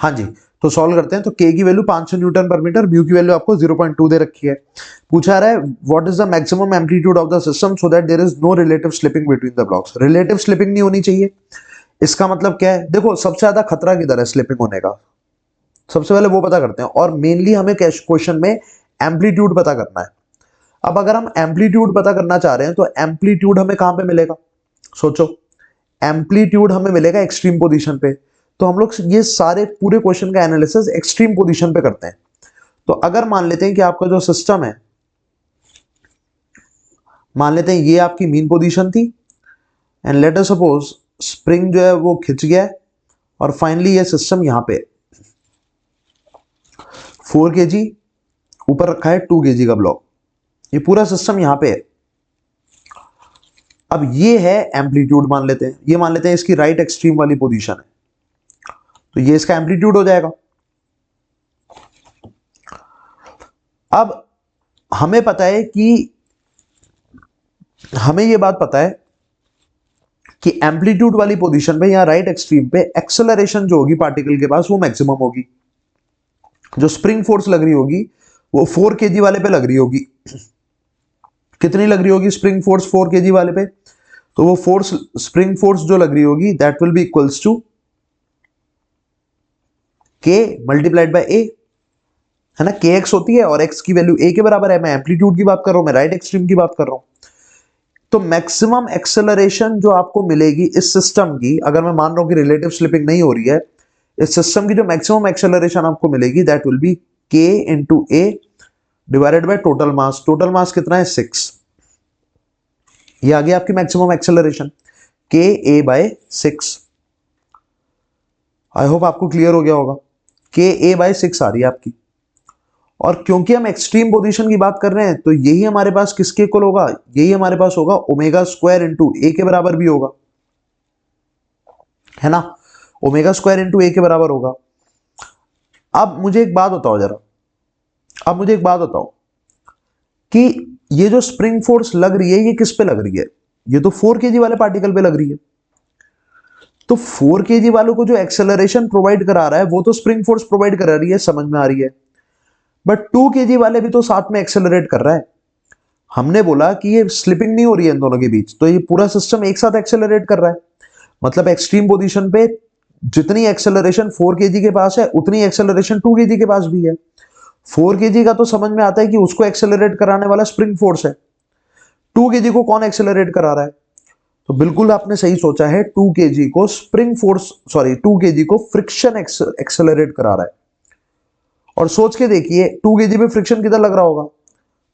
हाँ जी, तो सॉल्व करते हैं। तो के की value 500 newton per metre, mu की वैल्यू आपको 0.2 दे रखी है। पूछा रहा है what is the maximum amplitude of the system so that there is no relative slipping between the blocks. Relative slipping नहीं होनी चाहिए। इसका मतलब क्या है? देखो सबसे ज्यादा खतरा किधर है स्लिपिंग होने का, सबसे पहले वो पता करते हैं। और मेनली हमें क्वेश्चन में एम्पलीट्यूड पता करना है। अब अगर हम एम्पलीट्यूड पता करना चाह रहे हैं तो एम्पलीट्यूड हमें कहां पे मिलेगा? सोचो, एम्पलीट्यूड हमें मिलेगा एक्सट्रीम पोजीशन पे। तो हम लोग ये सारे पूरे क्वेश्चन का एनालिसिस एक्सट्रीम पोजीशन पे करते हैं। तो अगर मान लेते हैं कि आपका जो सिस्टम है, मान लेते हैं ये आपकी मीन पोजीशन थी, and let us suppose spring जो है वो खिंच गया है, और फाइनली ये सिस्टम यहां पे 4 kg ऊपर रखा है 2 kg का ब्लॉक, ये पूरा सिस्टम यहां पे है। अब ये है एम्पलीट्यूड मान लेते हैं, ये मान लेते हैं इसकी राइट एक्सट्रीम वाली पोजीशन है, तो ये इसका एम्पलीट्यूड हो जाएगा। अब हमें पता है कि हमें ये बात पता है कि एम्पलीट्यूड वाली पोजीशन पे या राइट एक्सट्रीम पे एक्सेलरेशन जो होगी पार्टिकल के पास वो मैक्सिमम होगी। जो स्प्रिंग फोर्स लग रही होगी वो 4 kg वाले पे लग रही होगी। कितनी लग रही होगी स्प्रिंग फोर्स 4 kg वाले पे? तो वो फोर्स, स्प्रिंग फोर्स जो लग रही होगी that will be equals to k multiplied by a, है ना। के एक्स होती है और एक्स की वैल्यू ए के बराबर है। मैं एम्पलीट्यूड की बात कर रहा हूं, मैं राइट एक्सट्रीम की बात कर रहा हूं। तो मैक्सिमम एक्सेलरेशन जो आपको मिलेगी इस सिस्टम की, अगर मैं मान रहा हूं कि रिलेटिव स्लिपिंग नहीं हो रही है, इस सिस्टम की जो मैक्सिमम एक्सेलरेशन आपको मिलेगी दैट विल बी के into A divided by total mass. Total mass कितना है? 6। ये आ गया आपकी मैक्सिमम एक्सेलरेशन, के ए बाय 6। आई होप आपको क्लियर हो गया होगा। के ए बाय 6 आ रही है आपकी। और क्योंकि हम एक्सट्रीम पोजीशन की बात कर रहे हैं तो यही हमारे पास किसके इक्वल होगा? यही हमारे पास होगा ओमेगा स्क्वायर इंटू ए के बराबर भी होगा, है ना। ओमेगा स्क्वायर इंटू ए के बराबर होगा। अब मुझे एक बात बताओ जरा, अब मुझे एक बात बताओ कि ये जो स्प्रिंग फोर्स लग रही है ये किस पे लग रही है? ये तो 4 kg वाले पार्टिकल पे लग रही है। तो 4 kg वालों को जो एक्सेलरेशन प्रोवाइड करा रहा है वो तो स्प्रिंग फोर्स प्रोवाइड करा रही है, समझ में आ रही है। बट 2 kg वाले भी तो साथ में एक्सेलरेट कर रहा है। हमने बोला कि ये स्लिपिंग नहीं हो रही है इन दोनों के बीच, तो ये पूरा सिस्टम एक साथ एक्सेलरेट कर रहा है। मतलब एक्सट्रीम पोजीशन पे जितनी एक्सेलरेशन 4 kg के पास है उतनी एक्सेलरेशन 2 kg के पास भी है। 4 kg का तो समझ में आता है कि उसको एक्सेलरेट कराने वाला स्प्रिंग फोर्स है। 2 kg को कौन एक्सेलरेट करा रहा है? तो बिल्कुल आपने सही सोचा है, 2 kg को स्प्रिंग फोर्स, सॉरी 2 kg को फ्रिक्शन एक्सेलरेट करा रहा है। और सोच के देखिए 2 kg पे फ्रिक्शन किधर लग रहा होगा?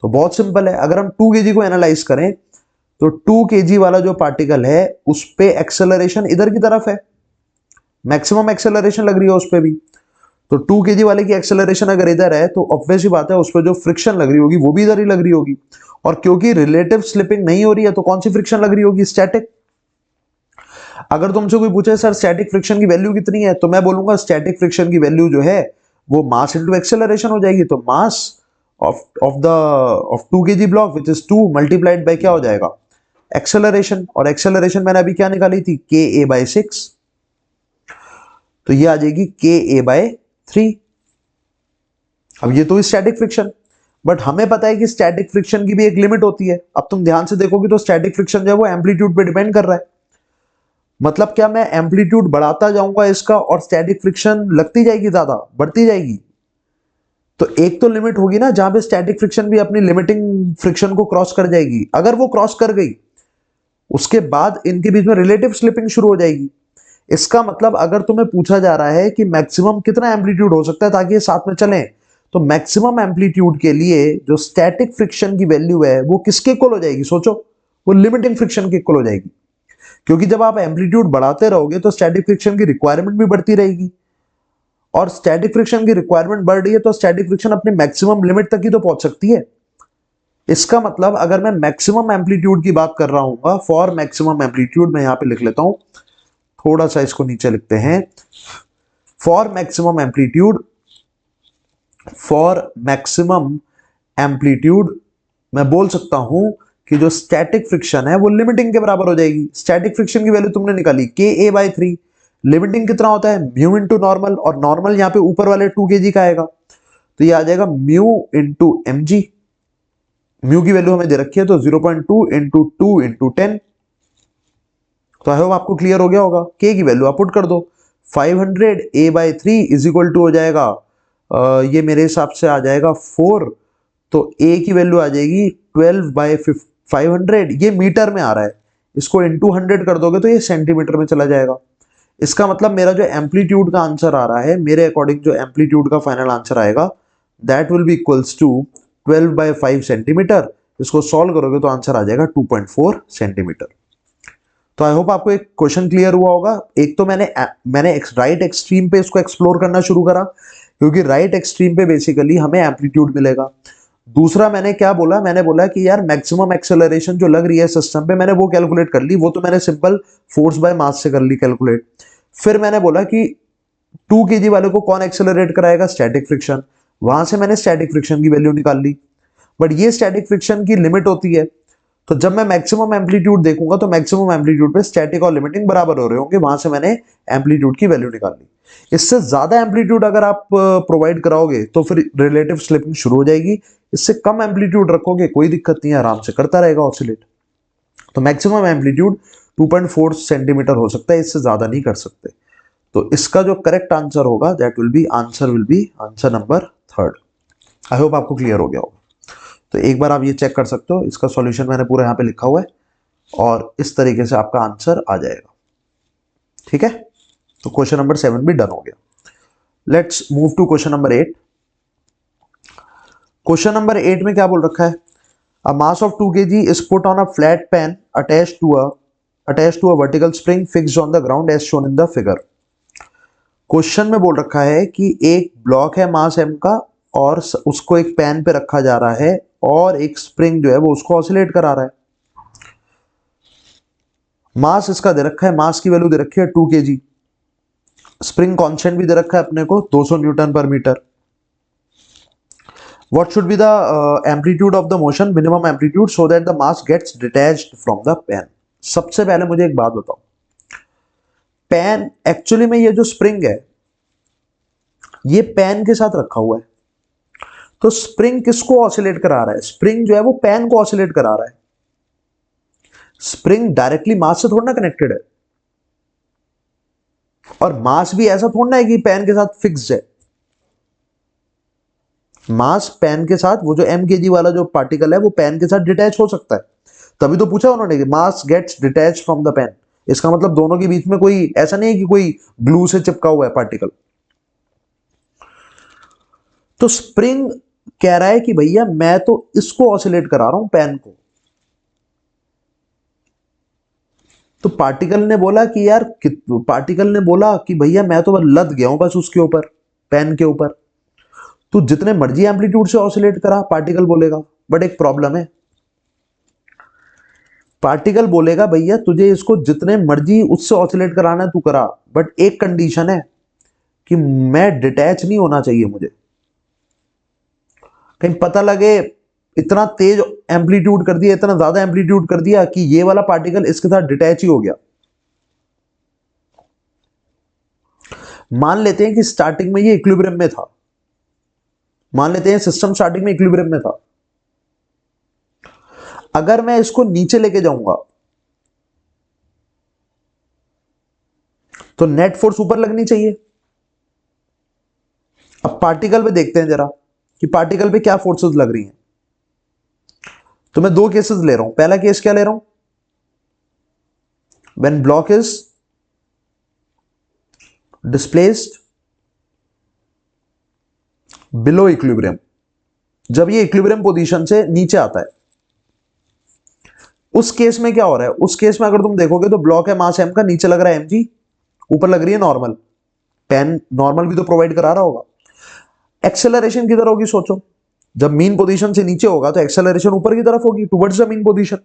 तो बहुत सिंपल है, अगर हम 2 kg को एनालाइज करें तो 2 kg वाला जो पार्टिकल है उस पे एक्सेलरेशन इधर की तरफ है, मैक्सिमम एक्सेलरेशन लग रही है उस पे भी। तो 2 kg वाले की एक्सेलरेशन अगर इधर है तो ऑब्वियस ही बात है उस पर जो फ्रिक्शन लग रही होगी वो भी इधर ही लग रही होगी। और क्योंकि रिलेटिव स्लिपिंग नहीं हो रही है तो कौन सी फ्रिक्शन लग रही होगी? स्टैटिक। अगर तुमसे कोई पूछे सर स्टैटिक फ्रिक्शन की वैल्यू कितनी है, तो मैं बोलूंगा स्टैटिक फ्रिक्शन की वैल्यू जो है वो मास इनटू एक्सेलरेशन हो जाएगी। तो मास of 2 kg block which is 2 multiplied by क्या हो जाएगा? एक्सेलरेशन। और एक्सेलरेशन मैंने अभी क्या निकाली थी? के ए बाय 6। तो ये आ जाएगी के ए बाय 3। अब ये तो स्टैटिक फ्रिक्शन, बट हमें पता है कि स्टैटिक फ्रिक्शन की भी एक लिमिट होती है। अब तुम ध्यान से देखोगे तो स्टैटिक फ्रिक्शन जो है वो एम्पलीट्यूड पे डिपेंड कर रहा है। मतलब क्या मैं एम्पलीट्यूड बढ़ाता जाऊंगा इसका और स्टैटिक फ्रिक्शन लगती जाएगी, ज्यादा बढ़ती जाएगी? तो एक तो लिमिट होगी ना जहां पे स्टैटिक फ्रिक्शन भी अपनी लिमिटिंग फ्रिक्शन को क्रॉस कर जाएगी। अगर वो क्रॉस कर गई उसके बाद इनके बीच में रिलेटिव स्लिपिंग शुरू हो जाएगी। इसका मतलब अगर तुम्हें पूछा जा रहा है कि मैक्सिमम कितना एम्पलीट्यूड हो सकता है ताकि ये साथ में चलें, तो मैक्सिमम एम्पलीट्यूड के लिए जो स्टैटिक फ्रिक्शन की वैल्यू है वो किसके इक्वल हो जाएगी? सोचो, वो लिमिटिंग फ्रिक्शन के इक्वल हो जाएगी। क्योंकि जब आप एम्पलीट्यूड बढ़ाते रहोगे तो स्टैटिक फ्रिक्शन की रिक्वायरमेंट भी बढ़ती रहेगी, और स्टैटिक फ्रिक्शन की रिक्वायरमेंट बढ़ रही है तो स्टैटिक फ्रिक्शन अपनी मैक्सिमम लिमिट तक ही तो पहुंच सकती है। इसका मतलब अगर मैं मैक्सिमम एम्पलीट्यूड की बात कर रहा हूं, फॉर मैक्सिमम एम्पलीट्यूड, मैं यहां पे लिख लेता हूं, थोड़ा सा इसको नीचे लिखते हैं। For maximum amplitude, for maximum amplitude मैं बोल सकता हूं कि जो स्टैटिक फ्रिक्शन है वो लिमिटिंग के बराबर हो जाएगी। स्टैटिक फ्रिक्शन की वैल्यू तुमने निकाली के ए बाय 3, लिमिटिंग कितना होता है, म्यू इंटू नॉर्मल, और नॉर्मल यहाँ पे ऊपर वाले 2 kg का आएगा, तो ये आ जाएगा mu into m g. Mu की वैल्यू हमें दे रखी है तो 0.2 इंटू 2 इंटू 10। तो आई होप आपको क्लियर हो गया होगा। के की वैल्यू आप पुट कर दो, 500 a/3 इज इक्वल टू हो जाएगा ये मेरे हिसाब से आ जाएगा 4, तो a की वैल्यू आ जाएगी 12/500। ये मीटर में आ रहा है, इसको इंटू 100 कर दोगे तो ये सेंटीमीटर में चला जाएगा। इसका मतलब मेरा जो एम्पलीट्यूड का आंसर आ रहा है, मेरे अकॉर्डिंग जो एम्पलीट्यूड का फाइनल आंसर आएगा that will be equals to 12/5 centimetre. इसको सॉल्व करोगे तो आंसर आ जाएगा 2.4 सेंटीमीटर। तो आई होप आपको एक क्वेश्चन क्लियर हुआ होगा। एक तो मैंने राइट एक्सट्रीम पे इसको एक्सप्लोर करना शुरू करा, क्योंकि राइट एक्सट्रीम पे बेसिकली हमें एम्पलीट्यूड मिलेगा। दूसरा मैंने क्या बोला, मैंने बोला कि यार मैक्सिमम एक्सेलरेशन जो लग रही है सिस्टम पे, मैंने वो कैलकुलेट कर ली, वो तो मैंने सिंपल फोर्स बाय मास से कर ली कैलकुलेट। फिर मैंने बोला कि 2 kg वाले को कौन एक्सेलरेट कराएगा, स्टैटिक फ्रिक्शन। वहां से मैंने स्टैटिक फ्रिक्शन की वैल्यू निकाल ली, बट ये स्टैटिक फ्रिक्शन की लिमिट होती है, तो जब मैं मैक्सिमम एम्पलीट्यूड देखूंगा तो मैक्सिमम एम्पलीट्यूड पे स्टैटिक और लिमिटिंग बराबर हो रहे होंगे, वहां से मैंने एम्पलीट्यूड की वैल्यू निकाल ली। इससे ज्यादा एम्पलीट्यूड अगर आप प्रोवाइड कराओगे तो फिर रिलेटिव स्लिपिंग शुरू हो जाएगी। इससे कम एम्पलीट्यूड रखोगे कोई दिक्कत नहीं है, आराम से करता रहेगा ऑसिलेट। तो मैक्सिमम एम्पलीट्यूड 2.4 सेंटीमीटर हो सकता है, इससे ज्यादा नहीं कर सकते। तो इसका जो करेक्ट आंसर होगा that will B answer number 3। I hope आपको क्लियर हो गया होगा। तो एक बार आप ये चेक कर सकते हो, इसका सॉल्यूशन मैंने पूरा यहाँ पे लिखा हुआ है और इस तरीके से आपका आंसर आ जाएगा। ठीक है, तो क्वेश्चन नंबर 7 भी डन हो गया। Let's move to question number 8। Question number 8 में क्या बोल रखा है, a mass of 2 kg is put on a flat pan attached to a vertical spring fixed on the ground as shown in the figure. Question में बोल रखा है कि एक ब्लॉक है मास m का और उसको एक पैन पे रखा जा रहा है और एक स्प्रिंग जो है वो उसको ऑसिलेट करा रहा है। मास इसका दे रखा है, मास की वैल्यू दे रखी है 2 kg, स्प्रिंग कांस्टेंट भी दे रखा है अपने को 200 newton per metre. What should be the amplitude of the motion, minimum amplitude, so that the mass gets detached from the pan. सबसे पहले मुझे एक बात बताओ, पैन एक्चुअली में ये जो स्प्रिंग है ये पैन के साथ रखा हुआ है, तो स्प्रिंग किसको ऑसिलेट करा रहा है, स्प्रिंग जो है वो पैन को ऑसिलेट करा रहा है। स्प्रिंग डायरेक्टली मास से थोड़ा ना कनेक्टेड है, और मास भी ऐसा थोड़ा ना है कि पैन के साथ फिक्स्ड है। मास पैन के साथ, वो जो m kg वाला जो पार्टिकल है वो पैन के साथ डिटैच हो सकता है, तभी तो पूछा उन्होंने कि mass gets detach from the pan. इसका मतलब दोनों के बीच में कोई ऐसा नहीं है कि कोई ग्लू से चिपका हुआ है पार्टिकल। तो स्प्रिंग कह रहा है कि भैया मैं तो इसको ऑसिलेट करा रहा हूं, पैन को। तो पार्टिकल ने बोला कि यार, पार्टिकल ने बोला कि भैया मैं तो लद गया हूं बस उसके ऊपर, पैन के ऊपर, तू जितने मर्जी एम्पलीट्यूड से ऑसिलेट करा, पार्टिकल बोलेगा। बट एक प्रॉब्लम है, पार्टिकल बोलेगा भैया तुझे इसको जितने मर्जी उससे ऑसिलेट कराना है तू करा, बट एक कंडीशन है कि मैं डिटैच नहीं होना चाहिए मुझे। कहीं पता लगे इतना तेज एम्पलीट्यूड कर दिया, इतना ज्यादा एम्पलीट्यूड कर दिया कि ये वाला पार्टिकल इसके साथ डिटैच ही हो गया। मान लेते हैं कि स्टार्टिंग में ये इक्विलिब्रियम में था, मान लेते हैं सिस्टम स्टार्टिंग में इक्विलिब्रियम में था। अगर मैं इसको नीचे लेके जाऊंगा तो नेट फोर्स ऊपर लगनी चाहिए। अब पार्टिकल पे देखते हैं जरा कि पार्टिकल पे क्या फोर्सेस लग रही हैं। तो मैं दो केसेस ले रहा हूं। पहला केस क्या ले रहा हूं, when block is displaced below equilibrium, जब ये इक्विलिब्रियम पोजीशन से नीचे आता है, उस केस में क्या हो रहा है, उस केस में अगर तुम देखोगे तो ब्लॉक है मास m का, नीचे लग रहा है mg, ऊपर लग रही है नॉर्मल। पैन नॉर्मल भी तो प्रोवाइड करा रहा होगा। एक्सेलरेशन किधर होगी सोचो, जब मीन पोजीशन से नीचे होगा तो एक्सेलरेशन ऊपर की तरफ होगी, टुवर्ड्स द मीन पोजीशन।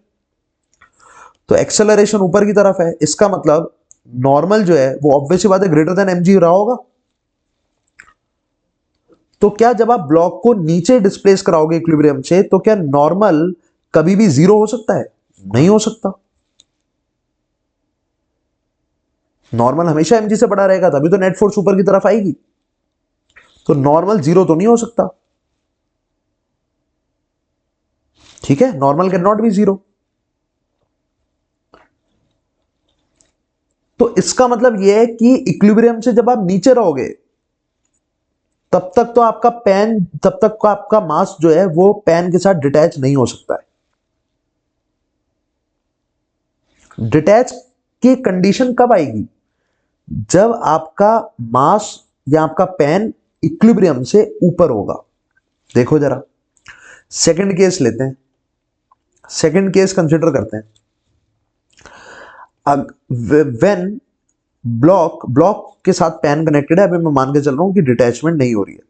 तो एक्सेलरेशन ऊपर की तरफ है, इसका मतलब नॉर्मल जो है वो ऑब्वियसली बात है ग्रेटर देन mg रहा होगा। तो क्या जब आप ब्लॉक को नीचे डिस्प्लेस कराओगे इक्विलिब्रियम से, तो क्या नॉर्मल कभी भी जीरो हो सकता है? नहीं हो सकता। नॉर्मल हमेशा mg से बड़ा रहेगा, तभी तो नेट फोर्स ऊपर की तरफ आएगी। तो नॉर्मल जीरो तो नहीं हो सकता, ठीक है, normal can not be zero. तो इसका मतलब यह है कि इक्विलिब्रियम से जब आप नीचे रहोगे तब तक तो आपका पेन, तब तक का आपका मास जो है वो पेन के साथ डिटैच नहीं हो सकता है। डिटैच की कंडीशन कब आएगी? जब आपका मास या आपका पेन इक्विलिब्रियम से ऊपर होगा। देखो जरा सेकंड केस लेते हैं, सेकंड केस कंसिडर करते हैं। व्हेन ब्लॉक के साथ पेन कनेक्टेड है, अभी मैं मान के चल रहा हूं कि डिटैचमेंट नहीं हो रही है।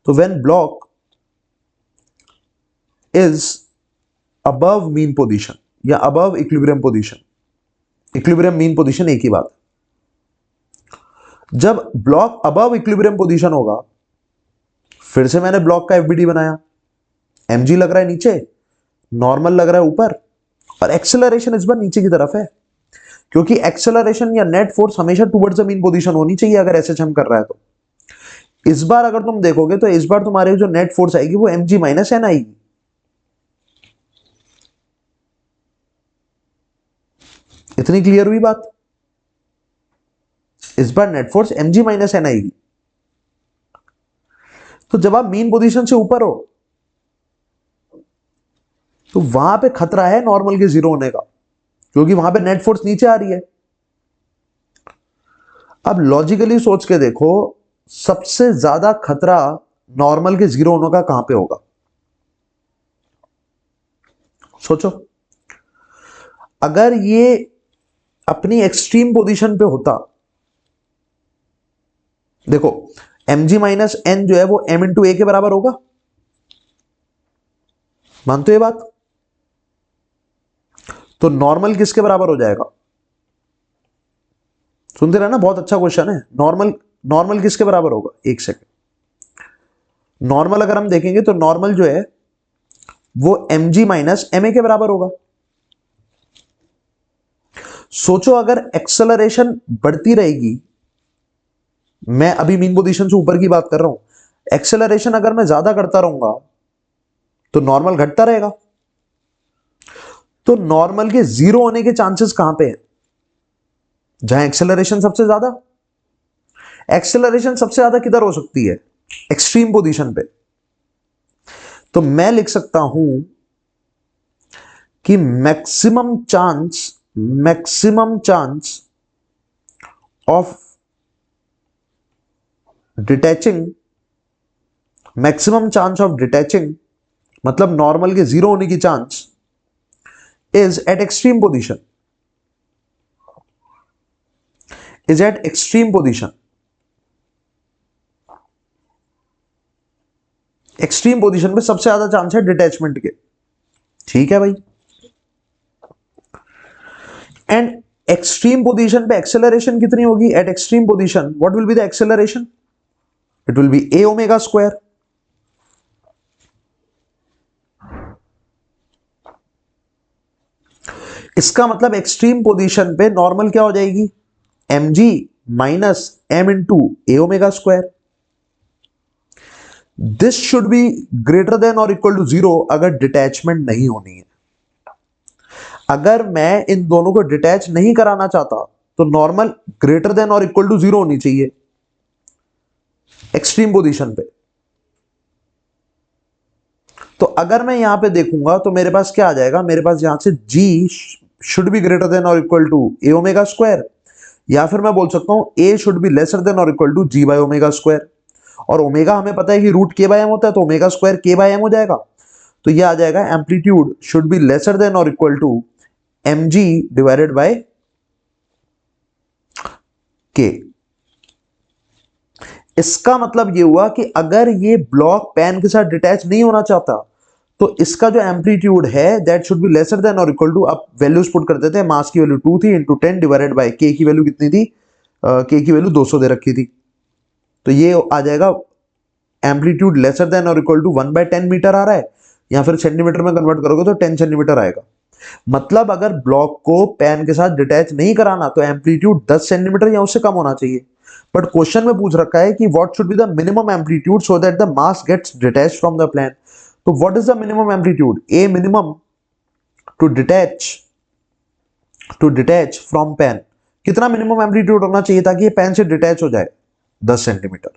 तो when block is above mean position या above equilibrium position, equilibrium mean position एक ही बात है। जब ब्लॉक अबव इक्विलिब्रियम पोजीशन होगा, फिर से मैंने ब्लॉक का एफबीडी बनाया, एमजी लग रहा है नीचे, नॉर्मल लग रहा है ऊपर, और एक्सेलरेशन इस बार नीचे की तरफ है, क्योंकि एक्सेलरेशन या नेट फोर्स हमेशा टुवर्ड्स द मीन पोजीशन होनी चाहिए अगर एसएचएम कर रहा है तो। इस बार अगर तुम देखोगे तो इस बार तुम्हारे जो नेट फोर्स आएगी वो mg माइनस एन आएगी। इतनी क्लियर हुई बात? इस बार net force mg minus N आएगी। तो जब आप मीन पोजीशन से ऊपर हो तो वहां पे खतरा है नॉर्मल के जीरो होने का, क्योंकि वहां पे नेट फोर्स नीचे आ रही है। अब लॉजिकली सोच के देखो, सबसे ज्यादा खतरा नॉर्मल के जीरो होने का कहां पे होगा? सोचो, अगर ये अपनी एक्सट्रीम पोजीशन पे होता, देखो mg माइनस एन जो है वो m इंटू ए के बराबर होगा, मानते हो ये बात? तो नॉर्मल किसके बराबर हो जाएगा? सुनते रहे ना, बहुत अच्छा क्वेश्चन है। नॉर्मल किसके बराबर होगा? एक सेकेंड। नॉर्मल अगर हम देखेंगे तो नॉर्मल जो है वो mg माइनस एम ए के बराबर होगा। सोचो अगर एक्सेलरेशन बढ़ती रहेगी, मैं अभी मीन पोजीशन से ऊपर की बात कर रहा हूं, एक्सेलरेशन अगर मैं ज्यादा करता रहूंगा तो नॉर्मल घटता रहेगा। तो नॉर्मल के जीरो होने के चांसेस कहां पे हैं? जहां एक्सेलरेशन सबसे ज्यादा। एक्सेलरेशन सबसे ज्यादा किधर हो सकती है? एक्सट्रीम पोजीशन पे। तो मैं लिख सकता हूं कि maximum chance of detaching, maximum chance of detaching मतलब नॉर्मल के जीरो होने की chance is eight extreme position, is eight extreme position. Extreme position पे सबसे ज्यादा चांस है डिटैचमेंट के, ठीक है भाई। एंड एक्सट्रीम पोजीशन पे एक्सेलरेशन कितनी होगी? Eight extreme position what will be the acceleration? It will be A omega square. इसका मतलब एक्सट्रीम पोजीशन पे नॉर्मल क्या हो जाएगी? mg minus m into a omega square. This should be greater than और इक्वल टू जीरो अगर detachment नहीं होनी है। अगर मैं इन दोनों को डिटैच नहीं कराना चाहता तो नॉर्मल ग्रेटर देन और इक्वल टू जीरो होनी चाहिए एक्सट्रीम पोजीशन पे। तो अगर मैं यहां पे देखूंगा तो मेरे पास क्या आ जाएगा? मेरे पास यहां से g should be greater than और equal to A omega square, या फिर मैं बोल सकता हूं a should be lesser than और equal to g by omega square. और ओमेगा हमें पता है कि रूट k बाय m होता है, तो omega square k by m हो जाएगा। तो ये आ जाएगा amplitude should be lesser than और equal to mg divided by k। इसका मतलब ये हुआ कि अगर ये ब्लॉक पेन के साथ डिटैच नहीं होना चाहता तो इसका जो एम्पलीट्यूड है that should be lesser than और इक्वल टू, अब वैल्यूज पुट कर देते हैं। मास की वैल्यू 2 थी इंटू 10 डिवाइडेड बाय के की वैल्यू कितनी थी? के की वैल्यू 200 दे रखी थी। तो ये आ जाएगा एम्पलीट्यूड लेसर देन और इक्वल टू 1/10 मीटर आ रहा है, या फिर सेंटीमीटर में कन्वर्ट करोगे तो 10 सेंटीमीटर आएगा। मतलब अगर ब्लॉक को पेन के साथ डिटैच नहीं कराना तो एम्पलीट्यूड 10 सेंटीमीटर या उससे कम होना चाहिए। बट क्वेश्चन में पूछ रखा है कि what should be the minimum amplitude so that the mass gets detach from the plane. तो what is the minimum amplitude? A minimum to detach from pan, कितना मिनिमम एम्पलीट्यूड होना चाहिए ताकि ये पेन से डिटैच हो जाए? 10 सेंटीमीटर।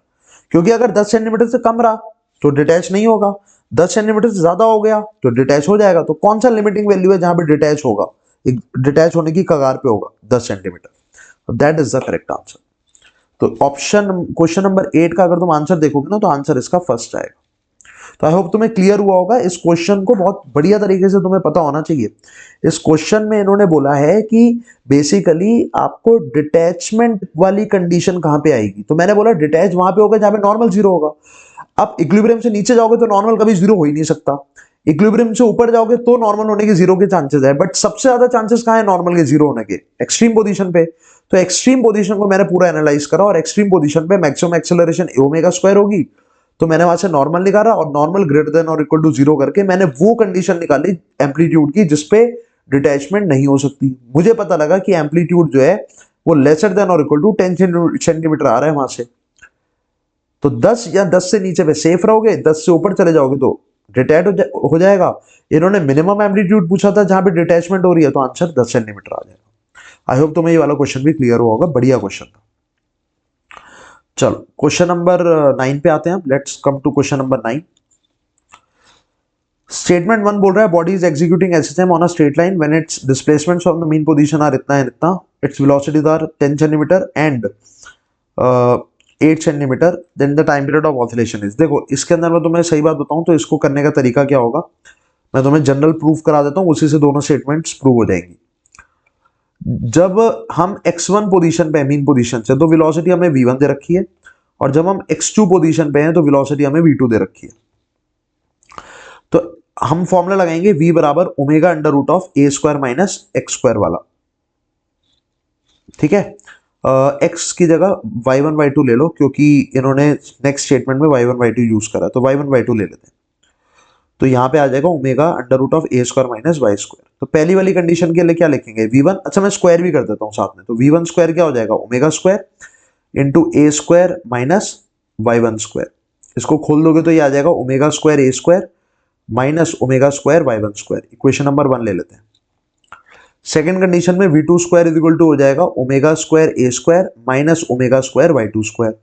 क्योंकि अगर 10 सेंटीमीटर से कम रहा तो डिटैच नहीं होगा, 10 सेंटीमीटर से ज्यादा हो गया तो डिटैच हो जाएगा। तो कौन सा लिमिटिंग वैल्यू है जहां पे डिटैच होगा, डिटैच होने की कगार पे होगा? 10 centimetre. That is the correct answer. तो ऑप्शन क्वेश्चन नंबर 8 का अगर तुम आंसर देखोगे ना तो आंसर इसका फर्स्ट आएगा। तो आई होप तुम्हें क्लियर हुआ होगा। इस क्वेश्चन को बहुत बढ़िया तरीके से तुम्हें पता होना चाहिए। इस क्वेश्चन में इन्होंने बोला है कि बेसिकली आपको डिटैचमेंट वाली कंडीशन कहां पे आएगी। तो मैंने बोला डिटैच वहां पे होगा जहां पे नॉर्मल जीरो होगा। आप इक्विलिब्रियम से नीचे जाओगे तो नॉर्मल कभी जीरो हो ही नहीं सकता, इक्विलिब्रियम से ऊपर जाओगे तो नॉर्मल होने के जीरो के चांसेस है। बट सबसे ज्यादा चांसेस कहां है नॉर्मल के जीरो होने के? एक्सट्रीम पोजीशन पे। तो एक्सट्रीम पोजीशन को मैंने पूरा एनालाइज करा और एक्सट्रीम पोजीशन पे मैक्सिमम एक्सेलरेशन ओमेगा स्क्वायर होगी। तो मैंने वहां से नॉर्मल निकाला और नॉर्मल ग्रेटर देन और इक्वल टू जीरो करके मैंने वो कंडीशन निकाली एम्पलीट्यूड की जिसपे डिटैचमेंट नहीं हो सकती। मुझे पता लगा कि एम्पलीट्यूड जो है वो लेसर देन और इक्वल टू 10 सेंटीमीटर आ रहा है वहां से। तो 10 या 10 से नीचे पे सेफ रहोगे, 10 से ऊपर चले जाओगे तो डिटैच हो जाएगा। इन्होंने मिनिमम एम्पलीट्यूड पूछा था जहां पे डिटैचमेंट हो रही है, तो आंसर 10 सेंटीमीटर आ जाएगा। आई होप तुम्हें ये वाला क्वेश्चन भी क्लियर हुआ होगा। बढ़िया क्वेश्चन था। चलो क्वेश्चन नंबर 9 पे आते हैं। Let's come to question number 9। Statement 1 बोल रहा है body is executing SSM on a straight line when its displacements from the mean position are इतना एंड इतना, its velocities are 10 centimetre and 8 centimetre, then the time period of oscillation is. देखो इसके अंदर मैं तुम्हें सही बात बताऊं तो इसको करने का तरीका क्या होगा, मैं तुम्हें जनरल प्रूफ करा देता हूं, उसी से दोनों स्टेटमेंट्स प्रूव हो जाएंगी। जब हम x1 पोजीशन पे है मीन पोजीशन से तो वेलोसिटी हमें v1 दे रखी है, और जब हम x2 पोजीशन पे हैं तो वेलोसिटी हमें v2 दे रखी है। तो हम फॉर्मूला लगाएंगे v बराबर omega under root of a square minus x square वाला। ठीक है, x की जगह y1 y2 ले लो क्योंकि इन्होंने नेक्स्ट स्टेटमेंट में y1 y2 यूज करा, तो y1 y2 ले लेते हैं। तो यहां पे आ जाएगा omega under root of a square minus y square. तो पहली वाली कंडीशन के लिए क्या लिखेंगे v1, अच्छा मैं स्क्वायर भी कर देता हूं साथ में, तो v1 स्क्वायर क्या हो जाएगा omega square into A square minus y1 square. इसको खोल दोगे तो ये आ जाएगा omega square A square minus omega square y1 square. Equation number 1 ले लेते हैं। सेकेंड कंडीशन में v2 square is equal to हो जाएगा omega square A square minus omega square y2 square.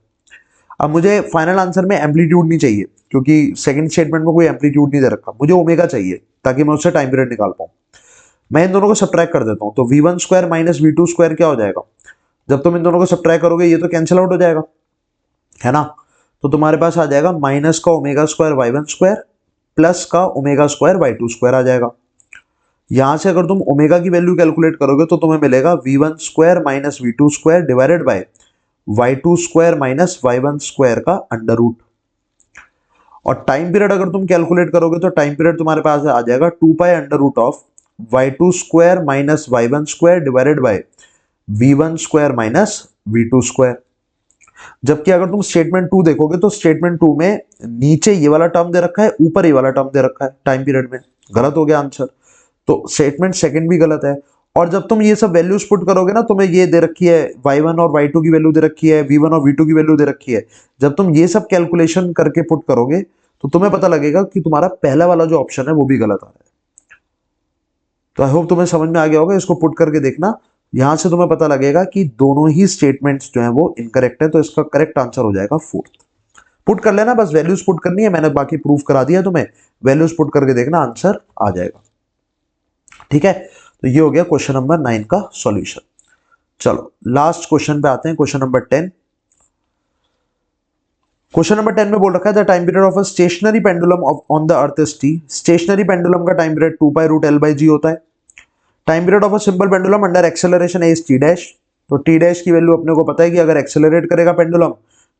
अब मुझे फाइनल आंसर में एम्पलीट्यूड नहीं चाहिए क्योंकि सेकंड स्टेटमेंट में कोई एम्पलीट्यूड नहीं दे रखा, मुझे ओमेगा चाहिए ताकि मैं उससे टाइम पीरियड निकाल पाऊं। मैं इन दोनों को सब्ट्रैक्ट कर देता हूं, तो v1 square minus v2 square क्या हो जाएगा? जब तुम इन दोनों को सब्ट्रैक्ट करोगे ये तो कैंसिल आउट हो जाएगा, है ना। तो तुम्हारे पास आ जाएगा माइनस का omega square y1 square plus का ओमेगा स्क्वायर y2 स्क्वायर आ जाएगा। यहां से अगर तुम ओमेगा की वैल्यू कैलकुलेट करोगे तो तुम्हें मिलेगा v1 square minus v2 square divided bye y2 square minus y1 square का अंडर रूट। और टाइम पीरियड अगर तुम कैलकुलेट करोगे तो टाइम पीरियड तुम्हारे पास आ जाएगा 2 pi under root of y2 square minus y1 square divided by v1 square minus v2 square. जबकि अगर तुम स्टेटमेंट 2 देखोगे तो स्टेटमेंट 2 में नीचे ये वाला टर्म दे रखा है, ऊपर ये वाला टर्म दे रखा है टाइम पीरियड में, गलत हो गया आंसर। तो स्टेटमेंट सेकंड भी गलत है। और जब तुम ये सब वैल्यूज पुट करोगे ना, तुम्हें ये दे रखी है y1 और y2 की वैल्यू दे रखी है, v1 और v2 की वैल्यू दे रखी है। जब तुम ये सब कैलकुलेशन करके पुट करोगे तो तुम्हें पता लगेगा कि तुम्हारा पहला वाला जो ऑप्शन है वो भी गलत आ रहा है। तो आई होप तुम्हें समझ में आ गया होगा। इसको पुट करके देखना, यहां से तुम्हें पता लगेगा कि दोनों ही स्टेटमेंट्स जो है वो इनकरेक्ट है। तो इसका करेक्ट आंसर हो जाएगा फोर्थ। पुट कर लेना, बस वैल्यूज पुट करनी है, मैंने बाकी प्रूफ करा दिया तुम्हें। वैल्यूज पुट करके देखना, आंसर आ जाएगा। ठीक है, तो ये हो गया क्वेश्चन नंबर 9 का सॉल्यूशन। चलो लास्ट क्वेश्चन पे आते हैं, क्वेश्चन नंबर 10। क्वेश्चन नंबर 10 में बोल रखा है the time period of a stationary pendulum on the earth is t। Stationary pendulum का time period 2 pi root l by G होता है। Time period of a simple pendulum under acceleration is t dash. तो t dash की value अपने को पता है कि अगर एक्सेलरेट करेगा पेंडुलम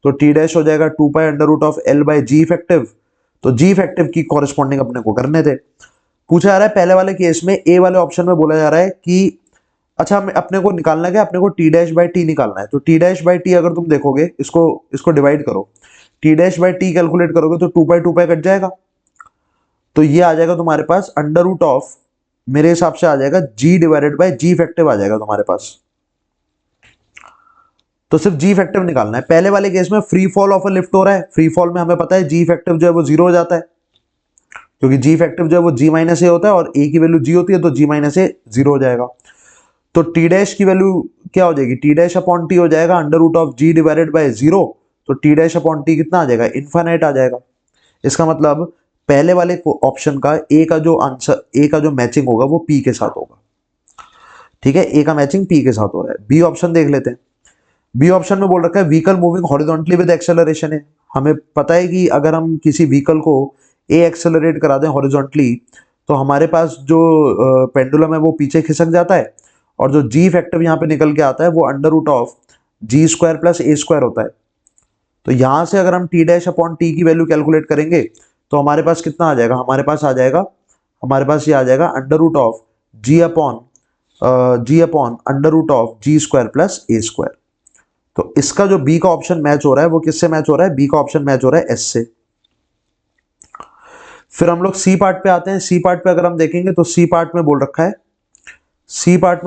तो t डैश हो जाएगा 2 pi under root of l by g effective. तो जी इफेक्टिव की कॉरेस्पॉन्डिंग अपने को करने थे। पूछा जा रहा है पहले वाले केस में ए वाले ऑप्शन में बोला जा रहा है कि अच्छा अपने को निकालना क्या, अपने को टी डैश बाई टी निकालना है। तो टी डैश बाई टी अगर तुम देखोगे, इसको डिवाइड करो, T dash by T calculate करोगे तो 2 पाई कट जाएगा। तो ये आ जाएगा तुम्हारे पास अंडर रूट ऑफ मेरे हिसाब से आ जाएगा G divided by G effective आ जाएगा तुम्हारे पास। तो सिर्फ G इफेक्टिव निकालना है। पहले वाले केस में free fall of a lift हो रहा है, फ्री फॉल में हमें पता है G इफेक्टिव जो है वो 0 हो जाता है, क्योंकि G इफेक्टिव जो है वो G माइनस ए होता है और A की वैल्यू G होती है, तो G माइनस ए 0 हो जाएगा। तो T डैश की वैल्यू क्या हो जाएगी, T डैश अपॉन T हो जाएगा under root of G divided by 0। तो T डैश अपॉन T कितना आ जाएगा, इनफाइनाइट आ जाएगा। इसका मतलब पहले वाले ऑप्शन का ए का जो आंसर, ए का जो मैचिंग होगा वो P के साथ होगा। ठीक है, ए का मैचिंग P के साथ हो रहा है। बी ऑप्शन देख लेते हैं। बी ऑप्शन में बोल रखा है vehicle moving horizontally with acceleration है। हमें पता है कि अगर हम किसी व्हीकल को ए एक्सेलरेट करा दें हॉरिजॉन्टली, तो हमारे पास जो पेंडुलम है वो पीछे खिसक जाता है, और जो जी इफेक्टिव यहाँ पे निकल के आता है वो under root of g square plus a square होता है। तो यहाँ से अगर हम टी डैश अपॉन टी की वैल्यू कैलकुलेट करेंगे तो हमारे पास कितना आ जाएगा, हमारे पास ये आ जाएगा under root of ji upon under root of g square plus a square. तो इसका जो बी का ऑप्शन मैच हो रहा है वो किससे मैच हो रहा है, बी का ऑप्शन मैच हो रहा है एस से। फिर हम लोग सी पार्ट पे आते हैं। सी पार्ट पे अगर हम देखेंगे तो सी पार्ट में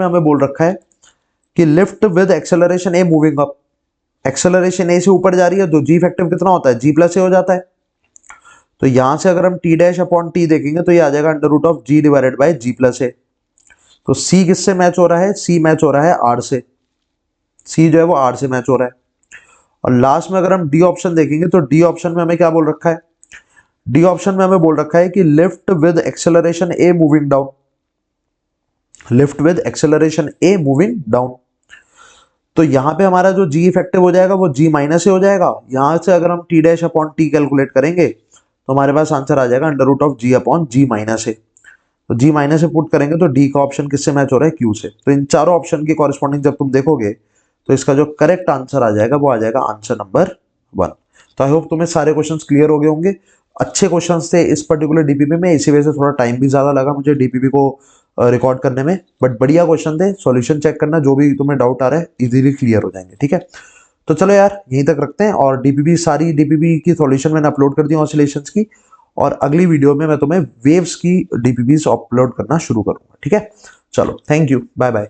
हमें बोल रखा है कि lift with acceleration A moving up. Acceleration A से ऊपर जा रही है तो जी इफेक्टिव कितना होता है, जी प्लस ए हो जाता है। तो यहां से अगर हम टी डैश अपॉन टी देखेंगे तो ये आ जाएगा under root of G divided by G plus A. तो सी किससे मैच हो रहा है, सी मैच हो रहा है आर से। सी जो है वो आर से मैच हो रहा है। और लास्ट में अगर हम डी ऑप्शन देखेंगे तो डी ऑप्शन में हमें क्या बोल रखा है, डी ऑप्शन में हमें बोल रखा है कि lift with acceleration A moving down, lift with acceleration A moving down. तो यहां पे हमारा जो जी इफेक्टिव हो जाएगा वो जी माइनस ए हो जाएगा। यहां से अगर हम T dash upon T calculate करेंगे तो हमारे पास आंसर आ जाएगा under root of ji upon G minus A. तो जी माइनस ए पुट करेंगे तो डी का ऑप्शन किससे मैच हो रहा है, क्यू से। तो इन चारों ऑप्शन की कॉरेस्पॉन्डिंग जब तुम देखोगे तो इसका जो करेक्ट आंसर आ जाएगा वो आ जाएगा आंसर नंबर 1। तो आई होप तुम्हें सारे क्वेश्चंस क्लियर हो गए होंगे। अच्छे क्वेश्चंस थे इस पर्टिकुलर डीपीपी में, इसी वजह से थोड़ा टाइम भी ज्यादा लगा मुझे डीपीपी को रिकॉर्ड करने में, बट बढ़िया क्वेश्चन थे। सॉल्यूशन चेक करना, जो भी तुम्हें डाउट आ रहा है इजीली क्लियर हो जाएंगे। ठीक है, तो चलो यार यहीं तक रखते हैं। और डीपीपी, सारी डीपीपी की सॉल्यूशन मैंने अपलोड कर दी ऑसिलेशंस की, और अगली वीडियो में मैं तुम्हें वेव्स की डीपीपीस अपलोड करना शुरू करूंगा। ठीक है, चलो थैंक यू, बाय बाय।